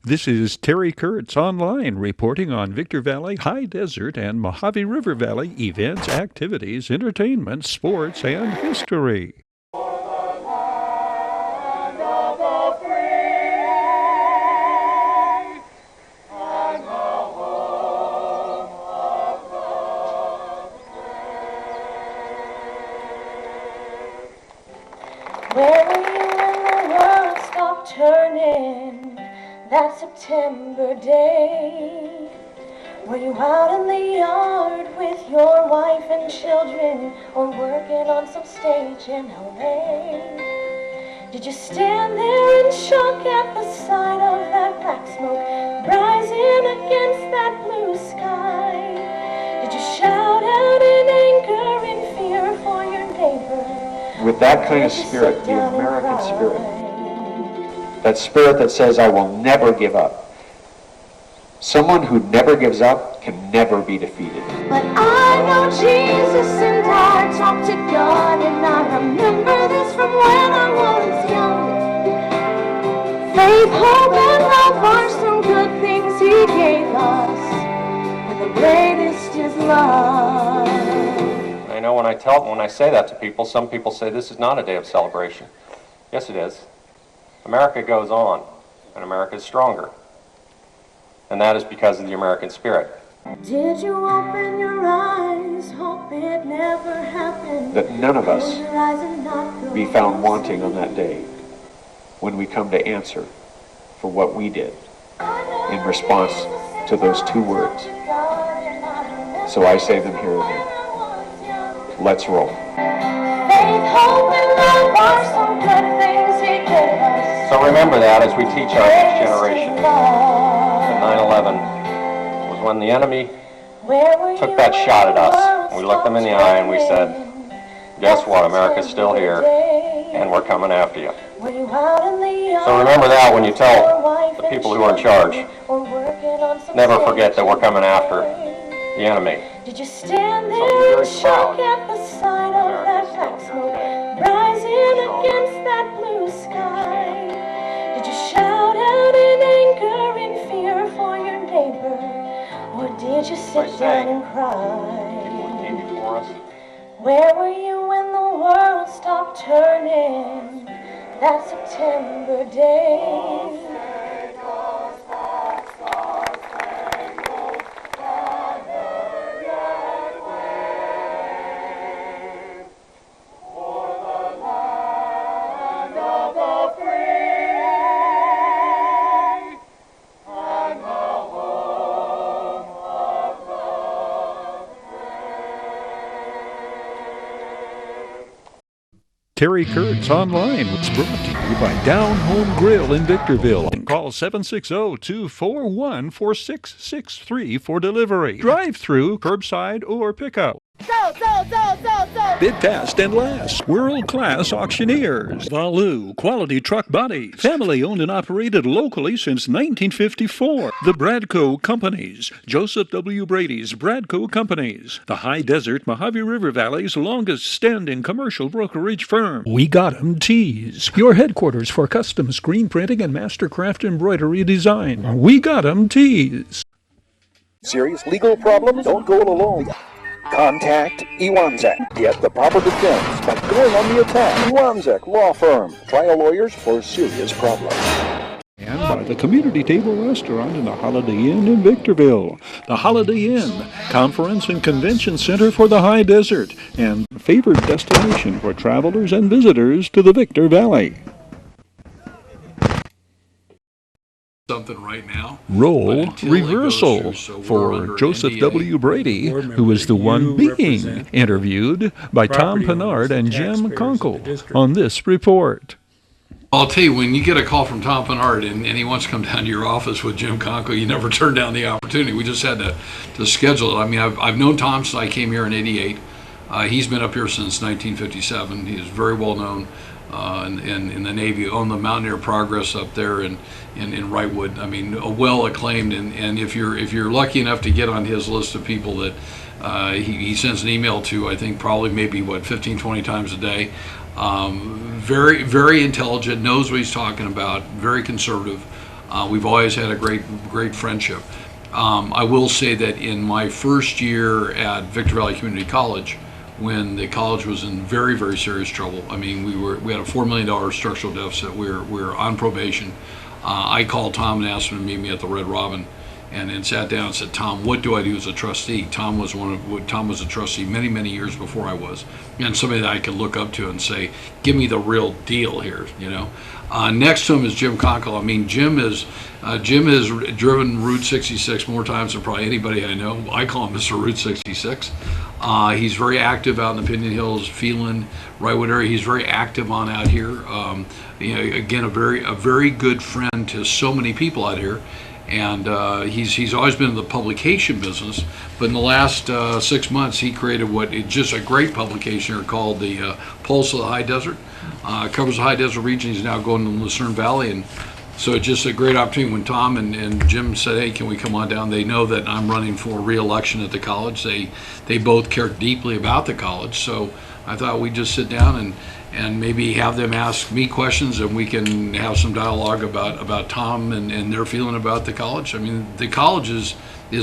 This is Terry Kurtz online reporting on Victor Valley, High Desert, and Mojave River Valley events, activities, entertainment, sports, and history. Where were you when the world stopped turning that September day? Were you out in the yard with your wife and children, or working on some stage in LA? Did you stand there in shock at the sight of that black smoke rising against that blue sky? Did you shout out in anger and fear for your neighbor? With that kind of spirit, the American spirit, that spirit that says, I will never give up. Someone who never gives up can never be defeated. But I know Jesus and I talk to God, and I remember this from when I was young. Faith, hope, and love are some good things He gave us, but the greatest is love. I know when I say that to people, some people say this is not a day of celebration. Yes, it is. America goes on, and America is stronger. And that is because of the American spirit. Did you open your eyes, hope it never happened? That none of us be found wanting on that day when we come to answer for what we did in response to those two words. So I say them here again. Let's roll. Faith, hope, and love are some good things He gave us. So remember that as we teach our next generation. That 9/11 was when the enemy took that shot at us. We looked them in the eye and we said, guess what, America's still here and we're coming after you. So remember that when you tell the people who are in charge. Never forget that we're coming after the enemy. Did you stand there in shock at the sight of that black smoke rising against that blue sky? Did you shout out in anger and fear for your neighbor, or did you sit down and cry? Where were you when the world stopped turning that September day? Terry Kurtz Online was brought to you by Down Home Grill in Victorville. Call 760-241-4663 for delivery, drive-through, curbside, or pickup. So. Bid fast and last. World-class auctioneers. Valu Quality Truck Bodies. Family owned and operated locally since 1954. The Bradco Companies. Joseph W. Brady's Bradco Companies. The High Desert Mojave River Valley's longest standing commercial brokerage firm. We Got 'em Tees. Your headquarters for custom screen printing and mastercraft embroidery design. We Got 'em Tees. Serious legal problem? Don't go it alone. Contact Iwanzek. Get the proper defense by going on the attack. Iwanzek Law Firm. Trial lawyers for serious problems. And by the Community Table Restaurant in the Holiday Inn in Victorville. The Holiday Inn, Conference and Convention Center for the High Desert, and favored destination for travelers and visitors to the Victor Valley. Something right now. Role reversal for Joseph W. Brady, who is the one being interviewed by Tom Pinard and Jim Conkle on this report. I'll tell you, when you get a call from Tom Pinard and he wants to come down to your office with Jim Conkle, you never turn down the opportunity. We just had to schedule it. I mean, I've known Tom since I came here in '88. He's been up here since 1957. He is very well known in the Navy, owned the Mountaineer Progress up there in Wrightwood. I mean, well acclaimed. And if you're lucky enough to get on his list of people that he sends an email to, I think probably maybe 15, 20 times a day. Very, very intelligent, knows what he's talking about, very conservative. We've always had a great friendship. I will say that in my first year at Victor Valley Community College, when the college was in very serious trouble, I mean, we had a $4 million structural deficit. We were on probation. I called Tom and asked him to meet me at the Red Robin, and then sat down and said, Tom, what do I do as a trustee? Tom was a trustee many years before I was, and somebody that I could look up to and say, give me the real deal here, you know. Next to him is Jim Conkle. I mean, Jim has driven Route 66 more times than probably anybody I know. I call him Mr. Route 66. He's very active out in the Pinion Hills, Phelan, Wrightwood area. He's very active on out here. You know, again, a very good friend to so many people out here. And he's always been in the publication business, but in the last 6 months he created just a great publication here called the Pulse of the High Desert. Covers the High Desert region. He's now going to the Lucerne Valley, and so it's just a great opportunity. When Tom and Jim said, hey, can we come on down, they know that I'm running for re-election at the college. They both care deeply about the college, so I thought we'd just sit down and maybe have them ask me questions, and we can have some dialogue about Tom and their feeling about the college. I mean, the college is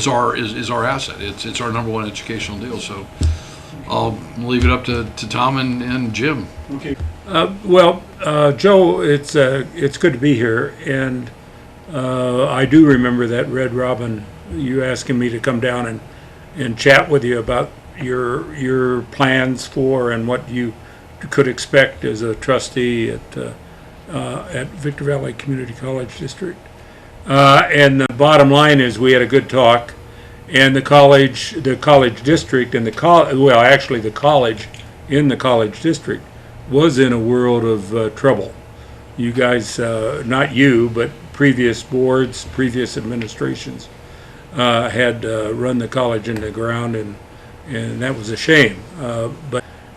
our asset. It's our number one educational deal. So I'll leave it up to Tom and Jim. Okay. Joe, it's good to be here, and I do remember that Red Robin. You asking me to come down and chat with you about your plans for and what you could expect as a trustee at Victor Valley Community College District. And the bottom line is we had a good talk, and the college district and the college in the college district was in a world of trouble. You guys, not you, but previous boards, previous administrations had run the college into the ground, and that was a shame.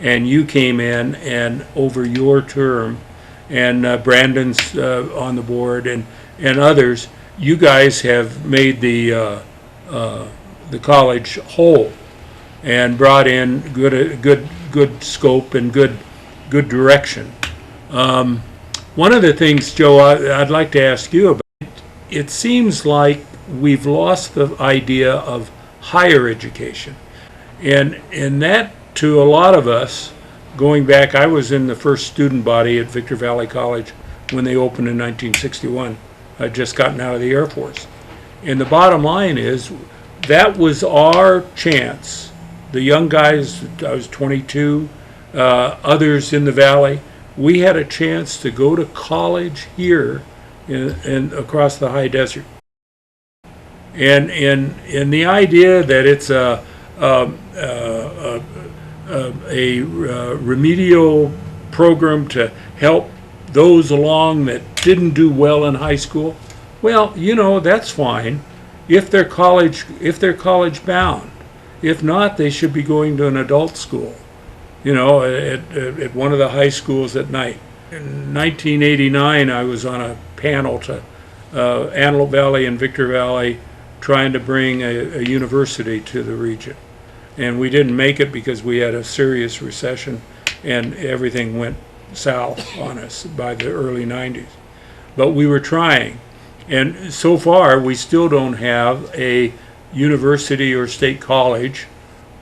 And you came in, and over your term, and Brandon's on the board, and others, you guys have made the college whole, and brought in good scope and good direction. One of the things, Joe, I'd like to ask you about. It seems like we've lost the idea of higher education, and that. To a lot of us, going back, I was in the first student body at Victor Valley College when they opened in 1961. I'd just gotten out of the Air Force. And the bottom line is, that was our chance. The young guys, I was 22, others in the valley, we had a chance to go to college here and across the high desert. And the idea that it's a remedial program to help those along that didn't do well in high school, well, you know, that's fine if they're college bound. If not, they should be going to an adult school, you know, at one of the high schools at night. In 1989, I was on a panel to Antelope Valley and Victor Valley trying to bring a university to the region. And we didn't make it because we had a serious recession and everything went south on us by the early 90s. But we were trying. And so far, we still don't have a university or state college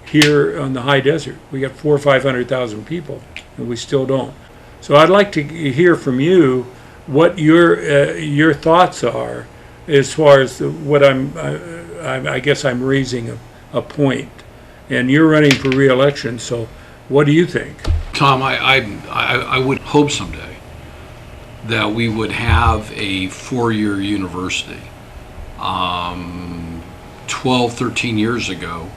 here on the high desert. We got 400,000 or 500,000 people, and we still don't. So I'd like to hear from you what your thoughts are as far as what I guess I'm raising a point. And you're running for re-election, so what do you think? Tom, I would hope someday that we would have a four-year university. 12, 13 years ago,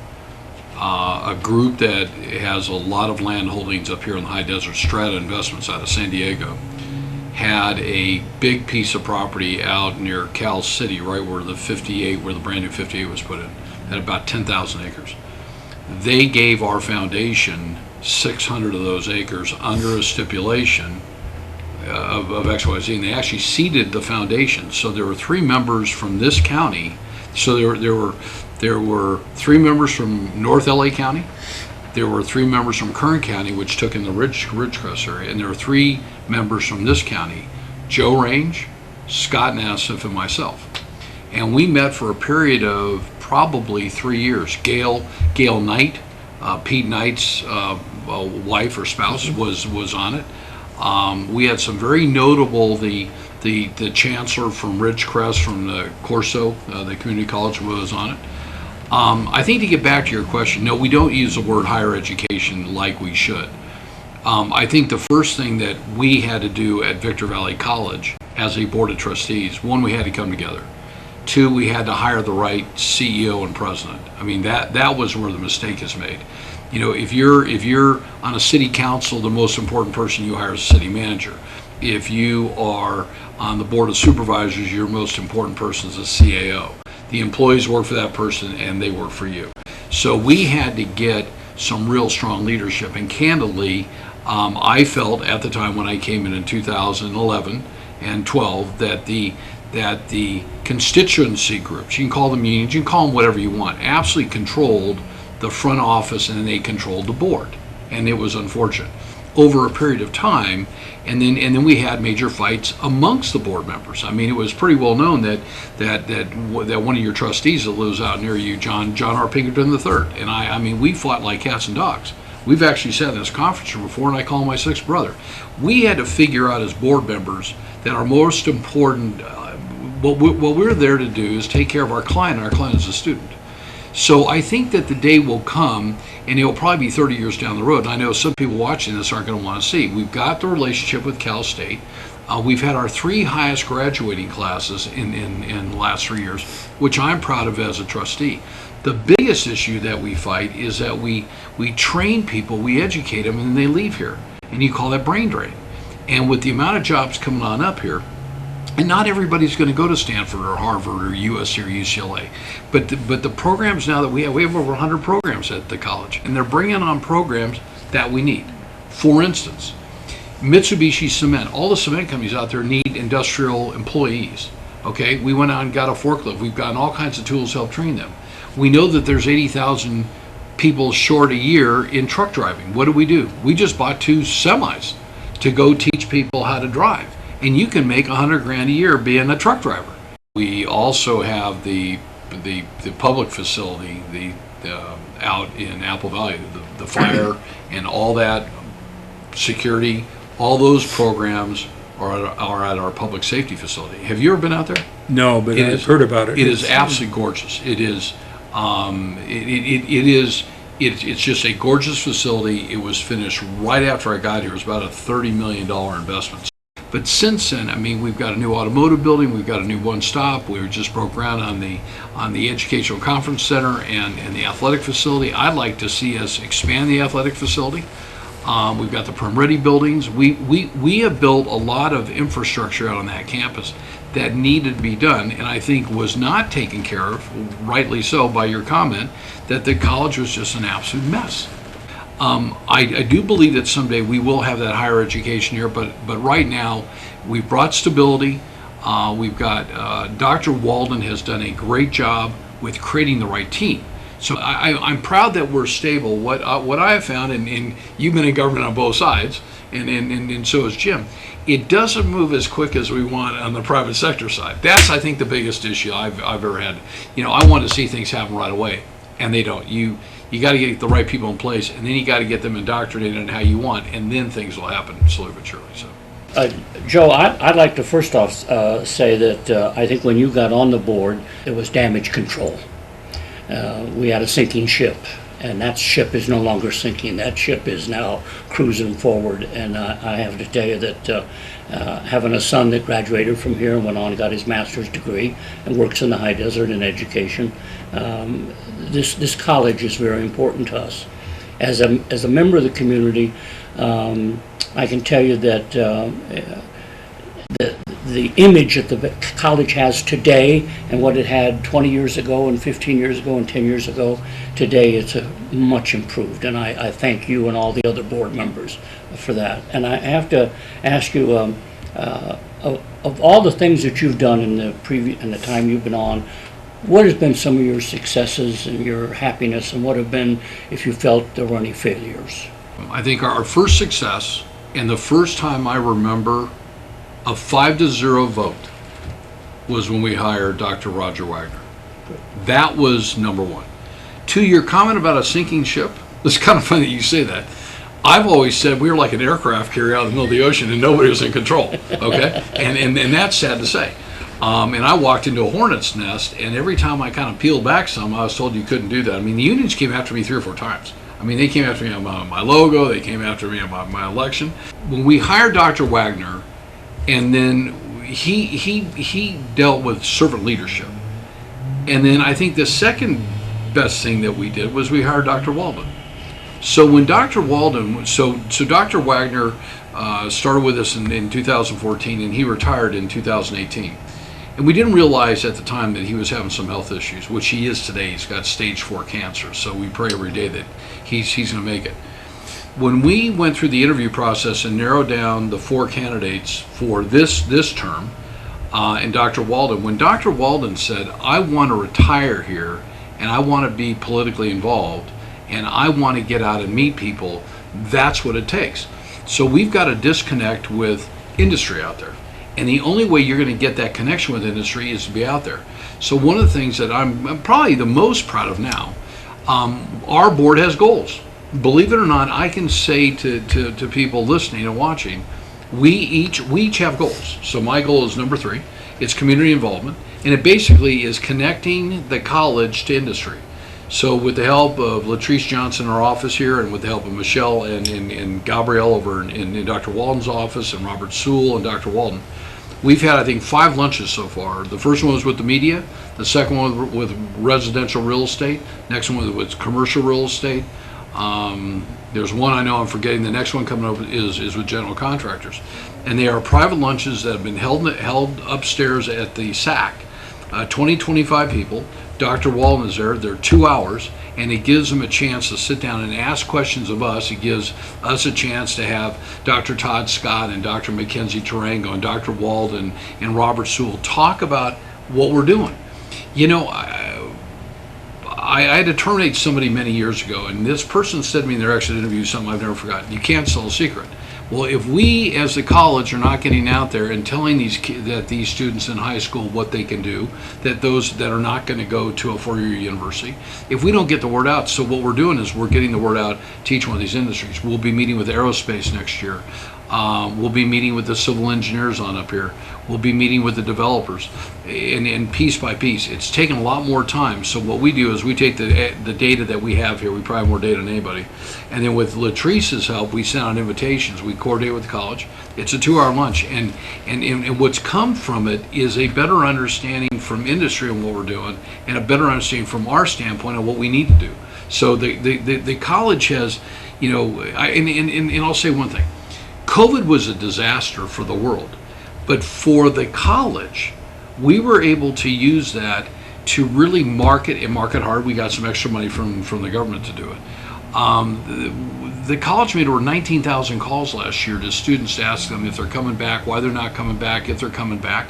a group that has a lot of land holdings up here in the high desert, Strata Investments out of San Diego, had a big piece of property out near Cal City, right where the brand new 58 was put in, at about 10,000 acres. They gave our foundation 600 of those acres under a stipulation of XYZ, and they actually seeded the foundation. So there were 3 members from this county. So there were 3 members from North LA County. There were 3 members from Kern County, which took in the Ridgecrest area, and there were 3 members from this county: Joe Range, Scott Nassif, and myself. And we met for a period of probably 3 years. Gail Knight, Pete Knight's wife or spouse, was on it. We had some very notable, the chancellor from Ridgecrest, from the Corso, the community college, was on it. I think, to get back to your question, no, we don't use the word higher education like we should. I think the first thing that we had to do at Victor Valley College as a board of trustees, one, we had to come together. Two, we had to hire the right CEO and president. I mean, that was where the mistake is made. You know, if you're on a city council, the most important person you hire is a city manager. If you are on the board of supervisors, your most important person is a CAO. The employees work for that person and they work for you. So we had to get some real strong leadership. And candidly, I felt at the time when I came in 2011 and 12 that the constituency groups, you can call them unions, you can call them whatever you want, absolutely controlled the front office, and they controlled the board. And it was unfortunate. Over a period of time, and then we had major fights amongst the board members. I mean, it was pretty well known that one of your trustees that lives out near you, John R. Pinkerton III, and I mean, we fought like cats and dogs. We've actually sat in this conference room before, and I call him my sixth brother. We had to figure out as board members that our most important, what we're there to do is take care of our client, and our client is a student. So I think that the day will come, and it will probably be 30 years down the road. And I know some people watching this aren't going to want to see. We've got the relationship with Cal State. We've had our 3 highest graduating classes in the last 3 years, which I'm proud of as a trustee. The biggest issue that we fight is that we train people, we educate them, and they leave here. And you call that brain drain. And with the amount of jobs coming on up here, and not everybody's going to go to Stanford or Harvard or USC or UCLA, but the programs now that we have over 100 programs at the college, and they're bringing on programs that we need. For instance, Mitsubishi Cement, all the cement companies out there need industrial employees. Okay, we went out and got a forklift. We've gotten all kinds of tools to help train them. We know that there's 80,000 people short a year in truck driving. What do? We just bought 2 semis to go teach people how to drive. And you can make $100,000 a year being a truck driver. We also have the public facility, out in Apple Valley, the fire and all that security. All those programs are at our public safety facility. Have you ever been out there? No, but I've heard about it. It is absolutely gorgeous. It is. It's just a gorgeous facility. It was finished right after I got here. It was about a $30 million investment. But since then, I mean, we've got a new automotive building, we've got a new one-stop, we just broke ground on the Educational Conference Center and the athletic facility. I'd like to see us expand the athletic facility. We've got the Ready buildings. We have built a lot of infrastructure out on that campus that needed to be done, and I think was not taken care of, rightly so, by your comment, that the college was just an absolute mess. I do believe that someday we will have that higher education here, but right now we've brought stability. We've got Dr. Walden has done a great job with creating the right team. So I'm proud that we're stable. What I have found, and you've been in government on both sides, and so has Jim, it doesn't move as quick as we want on the private sector side. That's, I think, the biggest issue I've ever had. You know, I want to see things happen right away, and they don't. You got to get the right people in place, and then you got to get them indoctrinated in how you want, and then things will happen slowly but surely. So, Joe, I'd like to first off say that I think when you got on the board, it was damage control. We had a sinking ship, and that ship is no longer sinking. That ship is now cruising forward, and I have to tell you that having a son that graduated from here and went on and got his master's degree and works in the high desert in education, this college is very important to us. As a member of the community, I can tell you that the image that the college has today and what it had 20 years ago and 15 years ago and 10 years ago, today it's much improved, and I thank you and all the other board members for that. And I have to ask you, of all the things that you've done in the time you've been on, what has been some of your successes and your happiness, and what have been, if you felt there were any failures? I think our first success, and the first time I remember a 5-0 vote was when we hired Dr. Roger Wagner. That was number one. To your comment about a sinking ship, it's kind of funny that you say that. I've always said we were like an aircraft carrier out in the middle of the ocean and nobody was in control, okay? and that's sad to say. And I walked into a hornet's nest, and every time I kind of peeled back some, I was told you couldn't do that. I mean, the unions came after me 3 or 4 times. I mean, they came after me on my logo, they came after me on my election. When we hired Dr. Wagner, and then he dealt with servant leadership. And then I think the second best thing that we did was we hired Dr. Walden. So when Dr. Walden, so Dr. Wagner started with us in 2014, and he retired in 2018. And we didn't realize at the time that he was having some health issues, which he is today. He's got stage 4 cancer, so we pray every day that he's going to make it. When we went through the interview process and narrowed down the 4 candidates for this term, and Dr. Walden, when Dr. Walden said, I want to retire here, and I want to be politically involved, and I want to get out and meet people, that's what it takes. So we've got to disconnect with industry out there. And the only way you're going to get that connection with industry is to be out there. So one of the things that I'm probably the most proud of now, our board has goals. Believe it or not, I can say to people listening and watching, we each have goals. So my goal is number 3. It's community involvement. And it basically is connecting the college to industry. So with the help of Latrice Johnson in our office here, and with the help of Michelle and Gabrielle over in Dr. Walden's office, and Robert Sewell and Dr. Walden, we've had, I think, 5 lunches so far. The first one was with the media, the second one with residential real estate, next one was with commercial real estate. There's one I know I'm forgetting. The next one coming up is with general contractors. And they are private lunches that have been held upstairs at the SAC. 25 people. Dr. Walden is there. They're 2 hours, and it gives them a chance to sit down and ask questions of us. It gives us a chance to have Dr. Todd Scott and Dr. Mackenzie Tarango and Dr. Walden and Robert Sewell talk about what we're doing. You know, I had to terminate somebody many years ago, and this person said to me in their exit interview something I've never forgotten. You can't sell a secret. Well, if we as the college are not getting out there and telling these students in high school what they can do, that those that are not going to go to a 4-year university, if we don't get the word out, so what we're doing is we're getting the word out to each one of these industries. We'll be meeting with aerospace next year. We'll be meeting with the civil engineers on up here. We'll be meeting with the developers, and piece by piece. It's taken a lot more time. So what we do is we take the data that we have here. We probably have more data than anybody. And then with Latrice's help, we send out invitations. We coordinate with the college. It's a 2-hour lunch. And what's come from it is a better understanding from industry on what we're doing, and a better understanding from our standpoint on what we need to do. So the college has, you know, and I'll say one thing. COVID was a disaster for the world, but for the college, we were able to use that to really market hard. We got some extra money from the government to do it. The college made over 19,000 calls last year to students to ask them if they're coming back, why they're not coming back, if they're coming back.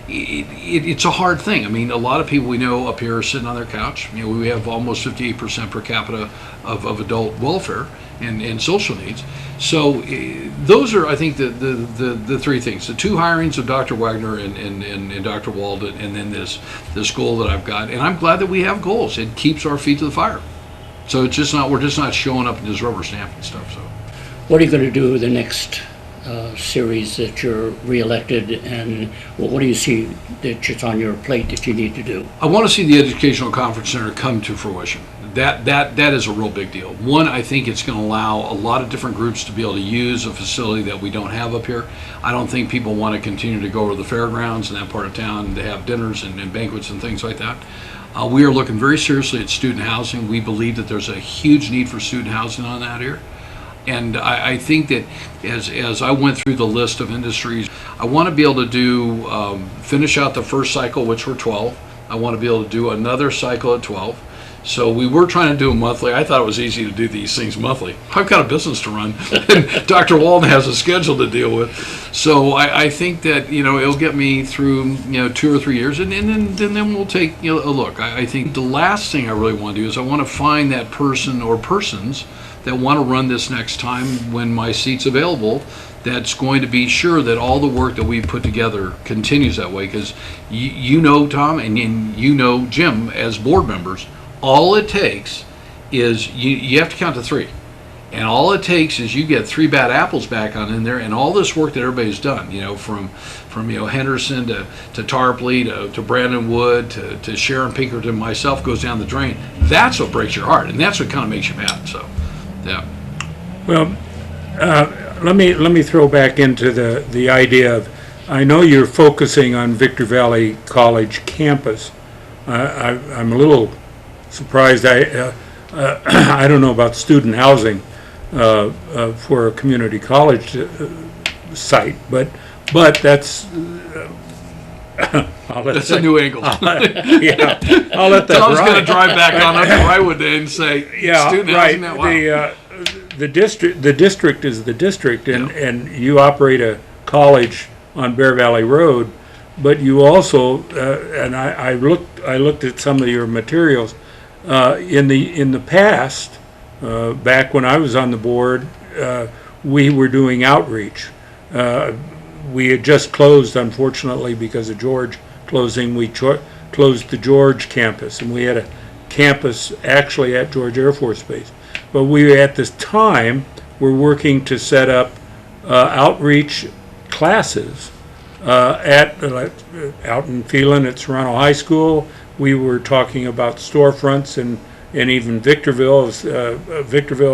It's a hard thing. I mean, a lot of people we know up here are sitting on their couch. You know, we have almost 58% per capita of adult welfare and social needs. So those are, I think, the 3 things: the 2 hirings of Dr. Wagner and Dr. Walden, and then this goal that I've got. And I'm glad that we have goals. It keeps our feet to the fire. So it's just not, we're just not showing up and just rubber stamping stuff. So what are you going to do with the next series that you're reelected, and what do you see that's on your plate that you need to do? I want to see the Educational Conference Center come to fruition. That is a real big deal. One, I think it's going to allow a lot of different groups to be able to use a facility that we don't have up here. I don't think people want to continue to go over the fairgrounds in that part of town to have dinners and banquets and things like that. We are looking very seriously at student housing. We believe that there's a huge need for student housing on that here. And I think that as I went through the list of industries, I want to be able to do, finish out the first cycle, which were 12. I want to be able to do another cycle at 12. So we were trying to do them monthly. I thought it was easy to do these things monthly. I've got a business to run, and Dr. Walden has a schedule to deal with. So I think that, it'll get me through, 2 or 3 years, and then we'll take a look. I think the last thing I really want to do is I want to find that person or persons that want to run this next time when my seat's available, that's going to be sure that all the work that we put together continues that way. Because Tom, and Jim, as board members, all it takes is you have to count to 3. And all it takes is you get 3 bad apples back on in there, and all this work that everybody's done, from Henderson to Tarpley to Brandon Wood to Sharon Pinkerton, myself, goes down the drain. That's what breaks your heart, and that's what kind of makes you mad. So, yeah. Well, let me throw back into the idea of, I know you're focusing on Victor Valley College campus. I'm a little surprised. I don't know about student housing for a community college site, but that's that's a new angle. Yeah, I'll let that. Tom's going to drive back on up to Rywood Day and say, yeah, student right. housing. Wow. The district is the district, and you operate a college on Bear Valley Road, but you also and I looked at some of your materials in the past. Back when I was on the board, we were doing outreach. We had just closed, unfortunately, because of George closing. We closed the George campus, and we had a campus actually at George Air Force Base. But we, at this time, were working to set up outreach classes out in Phelan at Serrano High School. We were talking about storefronts and even Victorville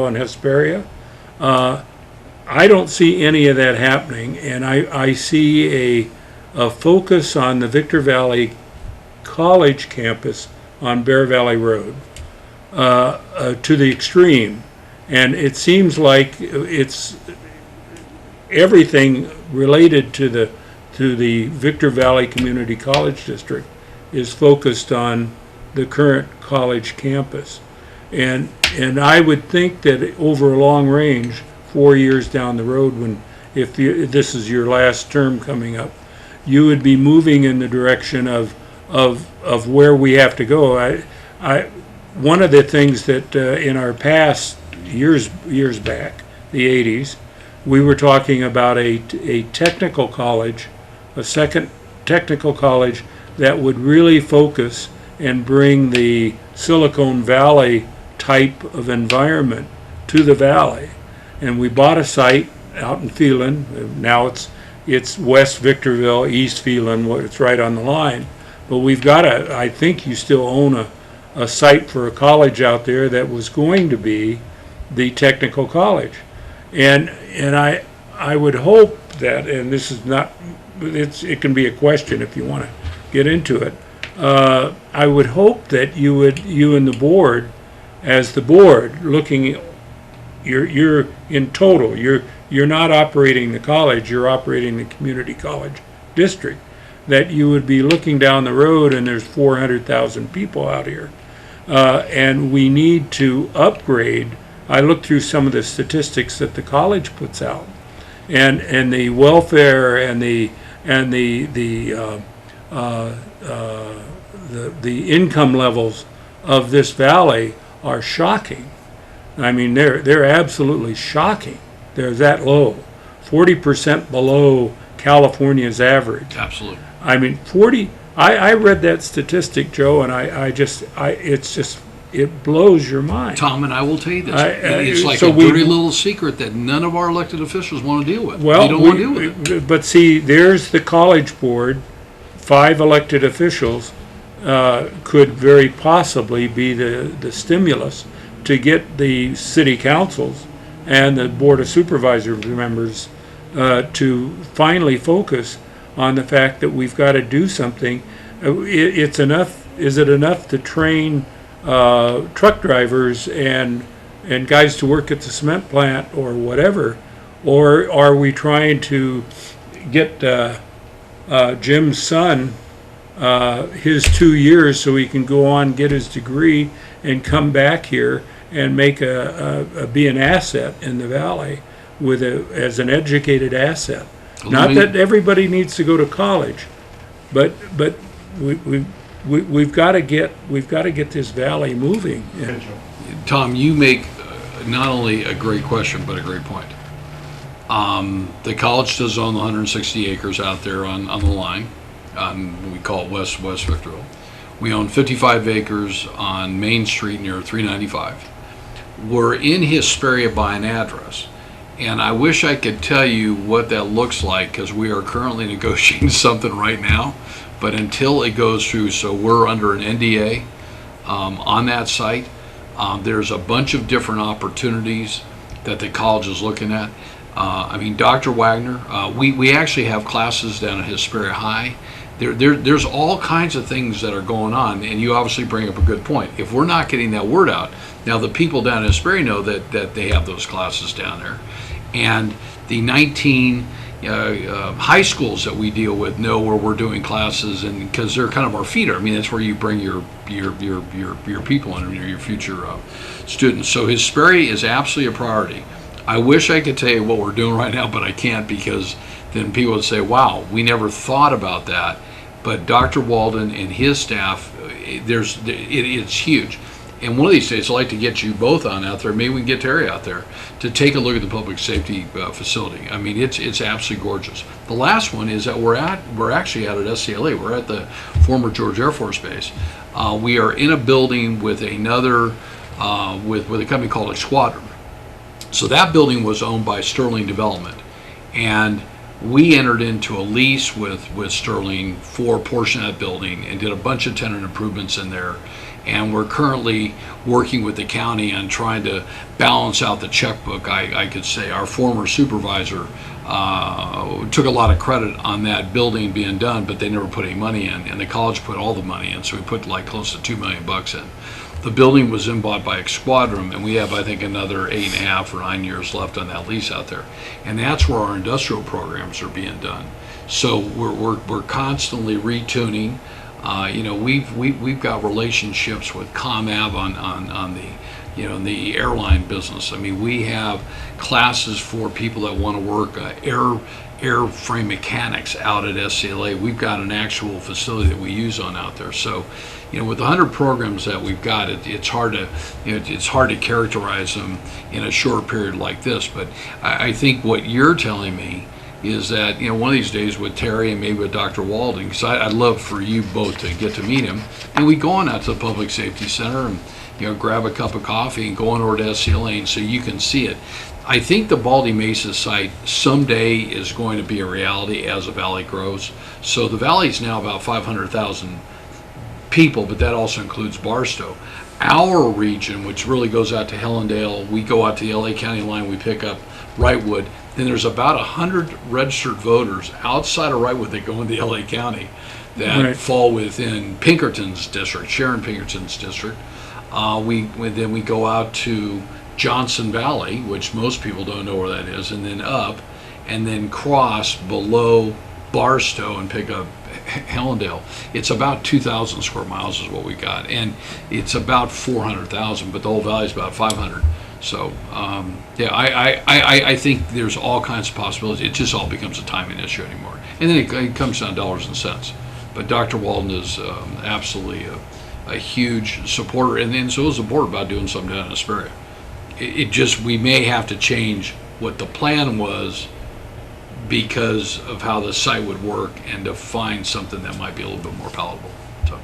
and Hesperia. I don't see any of that happening, and I see a focus on the Victor Valley College campus on Bear Valley Road to the extreme, and it seems like it's everything related to the Victor Valley Community College District is focused on the current college campus, and I would think that over a long range, 4 years down the road, if this is your last term coming up, you would be moving in the direction of where we have to go. One of the things that in our past years back, the 80s, we were talking about a technical college, a second technical college that would really focus and bring the Silicon Valley type of environment to the valley. And we bought a site out in Phelan. Now it's West Victorville, East Phelan. It's right on the line. But we've got I think you still own a site for a college out there that was going to be the technical college. And I would hope that, and this is not, it can be a question if you want to get into it. I would hope that you and the board, as the board, looking, you're in total, you're not operating the college, you're operating the community college district, that you would be looking down the road and there's 400,000 people out here, and we need to upgrade. I looked through some of the statistics that the college puts out, and the welfare and the income levels of this valley are shocking. I mean, they're absolutely shocking. They're that low, 40% below California's average. Absolutely. I mean, 40. I read that statistic, Joe, and it blows your mind. Tom, and I will tell you this. It's like so a dirty little secret that none of our elected officials want to deal with. Well, they don't want to deal with it. But see, there's the college board. 5 elected officials could very possibly be the stimulus to get the city councils and the board of supervisors members to finally focus on the fact that we've got to do something. It's enough. Is it enough to train truck drivers and guys to work at the cement plant or whatever, or are we trying to get Jim's son his 2 years so he can go on, get his degree, and come back here and make be an asset in the valley as an educated asset. Not that everybody needs to go to college, but we've got to get this valley moving. Tom, you make not only a great question but a great point. The college does own the 160 acres out there on the line. We call it West Victorville. We own 55 acres on Main Street near 395. We're in Hesperia by an address, and I wish I could tell you what that looks like because we are currently negotiating something right now, but until it goes through, so we're under an NDA on that site. There's a bunch of different opportunities that the college is looking at. I mean, Dr. Wagner, we actually have classes down at Hesperia High. There's all kinds of things that are going on, and you obviously bring up a good point. If we're not getting that word out, now the people down in Hesperia know that they have those classes down there, and the 19 high schools that we deal with know where we're doing classes, and because they're kind of our feeder. I mean, that's where you bring your people in, your future students. So Hesperia is absolutely a priority. I wish I could tell you what we're doing right now, but I can't because then people would say, wow, we never thought about that. But Dr. Walden and his staff, it's huge. And one of these days, I'd like to get you both on out there. Maybe we can get Terry out there to take a look at the public safety facility. I mean, it's absolutely gorgeous. The last one is that we're actually out at SCLA. We're at the former George Air Force Base. We are in a building with another, with a company called Squadron. So that building was owned by Sterling Development, and we entered into a lease with Sterling for a portion of that building and did a bunch of tenant improvements in there. And we're currently working with the county on trying to balance out the checkbook. I could say our former supervisor took a lot of credit on that building being done, but they never put any money in, and the college put all the money in, so we put like close to $2 million in. The building was then bought by Squadron, and we have, I think, another 8.5 or 9 years left on that lease out there. And that's where our industrial programs are being done. So we're constantly retuning. We've got relationships with ComAv on the in the airline business. I mean, we have classes for people that want to work airframe mechanics out at SCLA. We've got an actual facility that we use on out there. So, with 100 programs that we've got, it's hard to characterize them in a short period like this. But I think what you're telling me is that one of these days with Terry and maybe with Dr. Walden, because I'd love for you both to get to meet him, and we go on out to the Public Safety Center and grab a cup of coffee and go on over to SCLA so you can see it. I think the Baldy Mesa site someday is going to be a reality as the valley grows. So the valley is now about 500,000 people, but that also includes Barstow. Our region, which really goes out to Hellendale, we go out to the LA County line, we pick up Wrightwood. Then there's about 100 registered voters outside of Wrightwood that go into LA County that fall within Pinkerton's district, Sharon Pinkerton's district. Then we go out to Johnson Valley, which most people don't know where that is, and then up, and then cross below Barstow and pick up Hellendale. It's about 2,000 square miles is what we got, and it's about 400,000, but the whole valley is about 500. So I think there's all kinds of possibilities. It just all becomes a timing issue anymore, and then it comes down to dollars and cents. But Dr. Walden is absolutely a huge supporter, and then so is the board about doing something down in Hesperia. We may have to change what the plan was because of how the site would work and to find something that might be a little bit more palatable. So.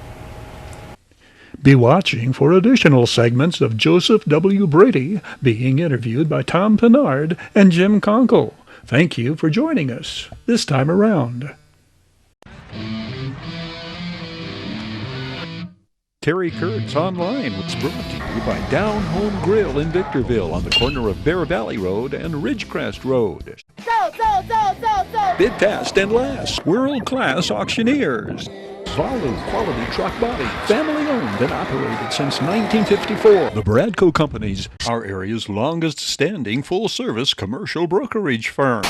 Be watching for additional segments of Joseph W. Brady being interviewed by Tom Pinard and Jim Conkle. Thank you for joining us this time around. Terry Kurtz Online was brought to you by Down Home Grill in Victorville on the corner of Bear Valley Road and Ridgecrest Road. So. Bid fast and last. World-class auctioneers. Valu Quality Truck Body. Family owned and operated since 1954. The Bradco Companies, our area's longest standing full-service commercial brokerage firm.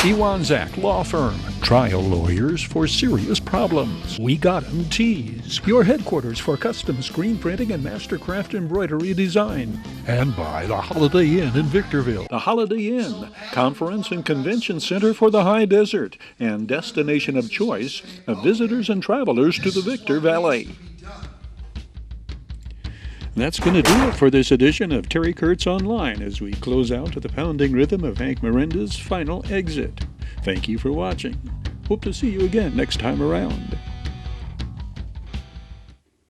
Iwanzak Law Firm. Trial lawyers for serious problems. We Got 'em Tees. Your headquarters for custom screen printing and mastercraft embroidery design. And by the Holiday Inn in Victorville. The Holiday Inn, conference and convention center for the high desert and destination of choice of visitors and travelers to the Victor Valley. That's going to do it for this edition of Terry Kurtz Online as we close out to the pounding rhythm of Hank Miranda's final exit. Thank you for watching. Hope to see you again next time around.